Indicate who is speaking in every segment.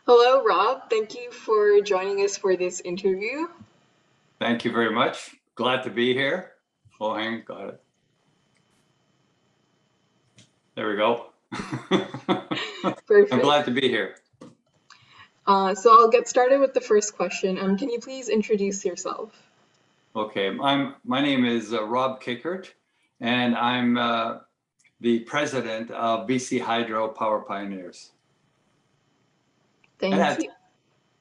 Speaker 1: Hello, Rob. Thank you for joining us for this interview.
Speaker 2: Thank you very much. Glad to be here. Oh, hang on, got it. There we go.
Speaker 1: Perfect.
Speaker 2: I'm glad to be here.
Speaker 1: So I'll get started with the first question. Can you please introduce yourself?
Speaker 2: Okay, my name is Rob Kickert, and I'm the president of BC Hydro Power Pioneers.
Speaker 1: Thank you.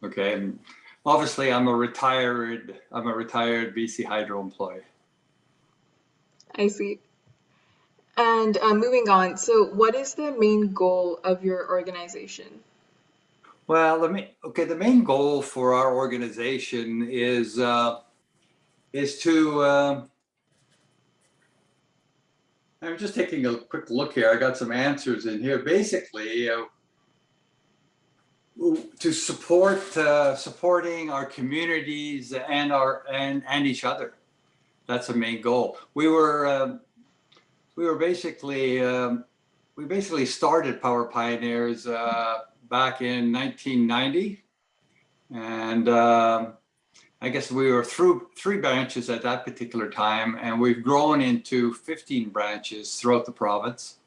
Speaker 2: Okay, and obviously I'm a retired BC Hydro employee.
Speaker 1: I see. And moving on, so what is the main goal of your organization?
Speaker 2: Well, the main goal for our organization is to I'm just taking a quick look here. I got some answers in here. Basically, to supporting our communities and each other. That's the main goal. We basically started Power Pioneers back in 1990, and I guess we were through 3 branches at that particular time, and we've grown into 15 branches throughout the province.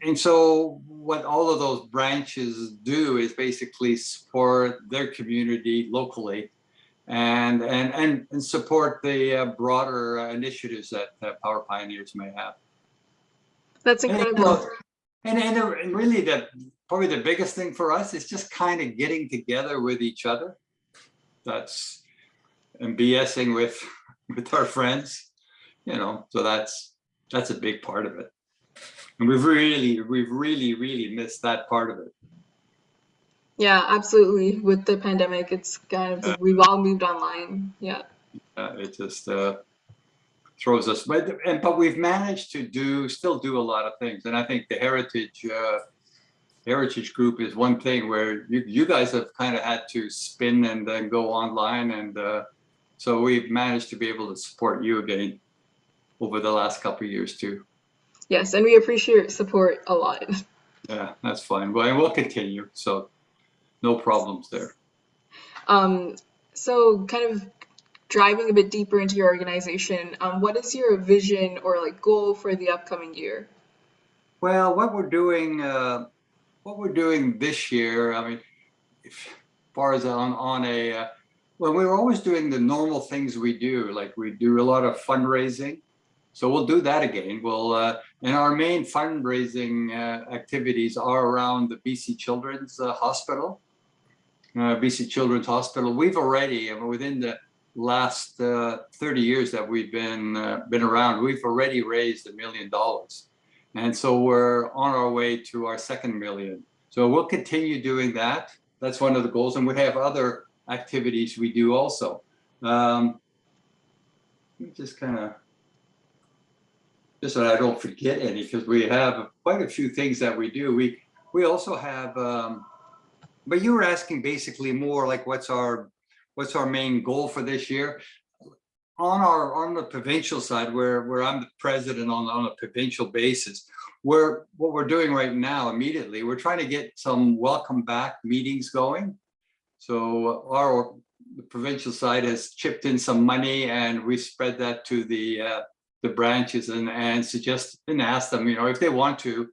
Speaker 2: And so what all of those branches do is basically support their community locally and support the broader initiatives that Power Pioneers may have.
Speaker 1: That's incredible.
Speaker 2: And really, probably the biggest thing for us is just kind of getting together with each other. And BSing with our friends, so that's a big part of it. And we've really missed that part of it.
Speaker 1: Yeah, absolutely. With the pandemic, it's kind of we've all moved online. Yeah.
Speaker 2: It just throws us, but we've managed to still do a lot of things, and I think the Heritage Group is one thing where you guys have kind of had to spin and then go online, and so we've managed to be able to support you again over the last couple of years too.
Speaker 1: Yes, and we appreciate your support a lot.
Speaker 2: Yeah, that's fine. Well, and we'll continue, so no problems there.
Speaker 1: So kind of driving a bit deeper into your organization, what is your vision or like goal for the upcoming year?
Speaker 2: Well, what we're doing this year, I mean, as far as well, we were always doing the normal things we do, like we do a lot of fundraising. So we'll do that again. And our main fundraising activities are around the BC Children's Hospital. BC Children's Hospital. We've already, within the last 30 years that we've been around, we've already raised $1 million. And so we're on our way to our 2nd million. So we'll continue doing that. That's one of the goals. And we have other activities we do also. Just so that I don't forget any, because we have quite a few things that we do. We also have, but you were asking basically more like what's our main goal for this year? On the provincial side, where I'm the president on a provincial basis, what we're doing right now immediately, we're trying to get some welcome back meetings going. So the provincial side has chipped in some money, and we spread that to the branches and ask them, if they want to,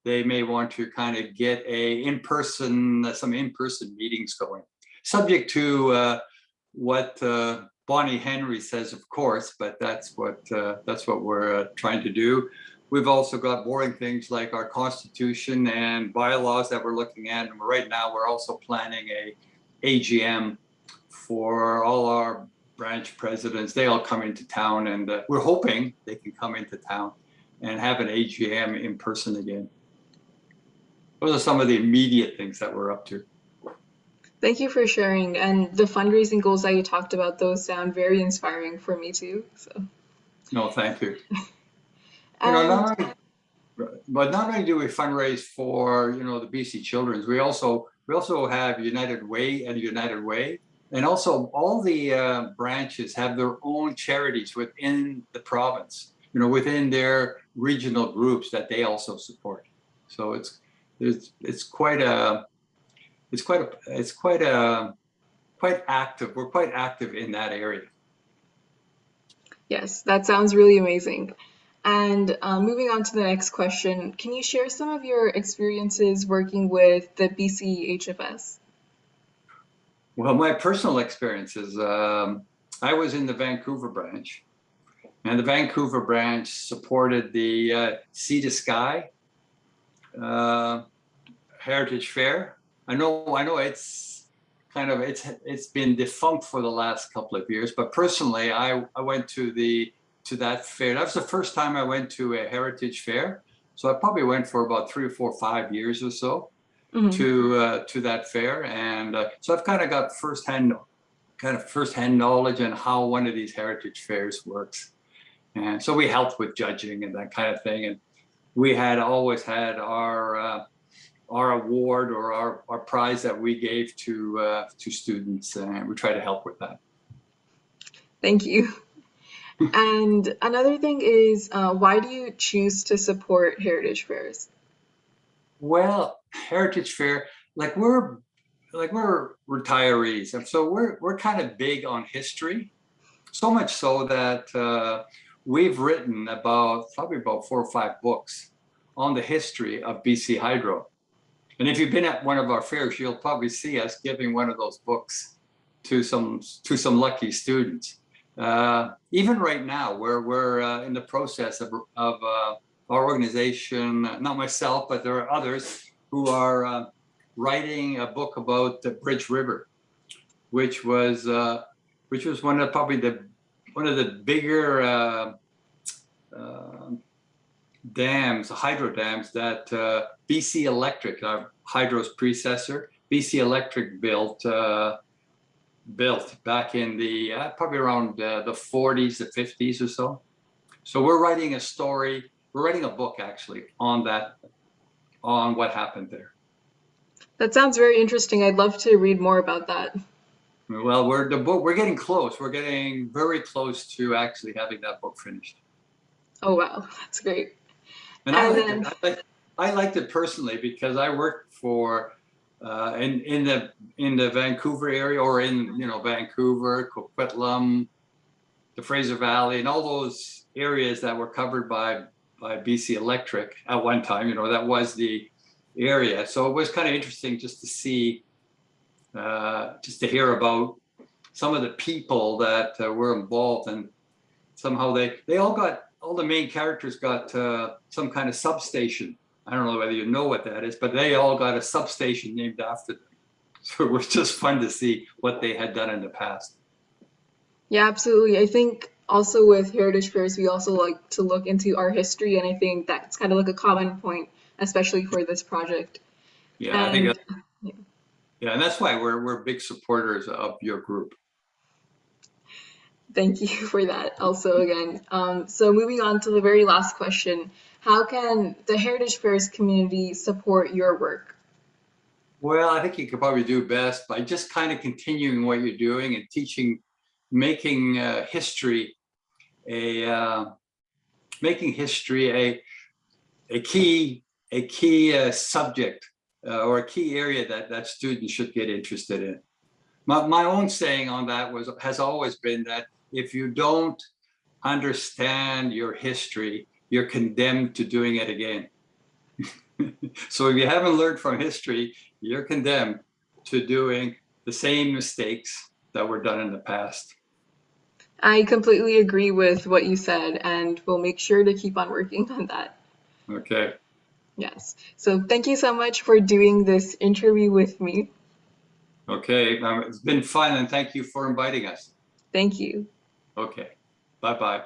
Speaker 2: they may want to kind of get some in-person meetings going, subject to what Bonnie Henry says, of course, but that's what we're trying to do. We've also got boring things like our constitution and bylaws that we're looking at, and right now we're also planning a AGM for all our branch presidents. They all come into town, and we're hoping they can come into town and have an AGM in person again. Those are some of the immediate things that we're up to.
Speaker 1: Thank you for sharing. And the fundraising goals that you talked about, those sound very inspiring for me too. So.
Speaker 2: No, thank you. Not only do we fundraise for the BC Children's, we also have United Way, and also all the branches have their own charities within the province, within their regional groups that they also support. So it's quite a, quite active. We're quite active in that area.
Speaker 1: Yes, that sounds really amazing. And moving on to the next question, can you share some of your experiences working with the BC HFS?
Speaker 2: Well, my personal experiences, I was in the Vancouver branch, and the Vancouver branch supported the Sea to Sky uh, Heritage Fair. I know it's kind of it's been defunct for the last couple of years, but personally, I went to that fair. That was the first time I went to a heritage fair. So I probably went for about 3 or 4 or 5 years or so
Speaker 1: Hmm.
Speaker 2: to that fair, and so I've kind of got firsthand knowledge on how one of these heritage fairs works. And so we helped with judging and that kind of thing. And we had always had our award or our prize that we gave to students, and we try to help with that.
Speaker 1: Thank you. And another thing is, why do you choose to support heritage fairs?
Speaker 2: Well, heritage fair, like we're retirees, and so we're kind of big on history. So much so that we've written probably about 4 or 5 books on the history of BC Hydro. And if you've been at one of our fairs, you'll probably see us giving one of those books to some lucky students. Even right now, we're in the process of our organization, not myself, but there are others who are writing a book about the Bridge River, which was one of the bigger uh, dams, hydro dams that BC Electric, our hydro's predecessor, BC Electric built back in the probably around the 40s, the 50s or so. So we're writing a story. We're writing a book actually on that, on what happened there.
Speaker 1: That sounds very interesting. I'd love to read more about that.
Speaker 2: Well, we're getting close. We're getting very close to actually having that book finished.
Speaker 1: Oh, wow, that's great.
Speaker 2: And I
Speaker 1: And
Speaker 2: liked it.
Speaker 1: then,
Speaker 2: I liked it personally because I worked for in the Vancouver area, or in Vancouver, Coquitlam, the Fraser Valley, and all those areas that were covered by BC Electric at one time. That was the area. So it was kind of interesting just to see, just to hear about some of the people that were involved, and somehow all the main characters got some kind of substation. I don't know whether you know what that is, but they all got a substation named after them. So it was just fun to see what they had done in the past.
Speaker 1: yeah, absolutely. I think also with heritage fairs, we also like to look into our history, and I think that's kind of like a common point, especially for this project.
Speaker 2: Yeah, I think
Speaker 1: And
Speaker 2: that, yeah, and that's why we're big supporters of your group.
Speaker 1: thank you for that also again. So moving on to the very last question, how can the heritage fairs community support your work?
Speaker 2: Well, I think you could probably do best by just kind of continuing what you're doing and teaching, making history a making history a key subject, or a key area that students should get interested in. My own saying on that has always been that if you don't understand your history, you're condemned to doing it again. So if you haven't learned from history, you're condemned to doing the same mistakes that were done in the past.
Speaker 1: I completely agree with what you said, and we'll make sure to keep on working on that.
Speaker 2: Okay.
Speaker 1: Yes. So thank you so much for doing this interview with me.
Speaker 2: Okay. It's been fun, and thank you for inviting us.
Speaker 1: Thank you.
Speaker 2: Okay. Bye-bye.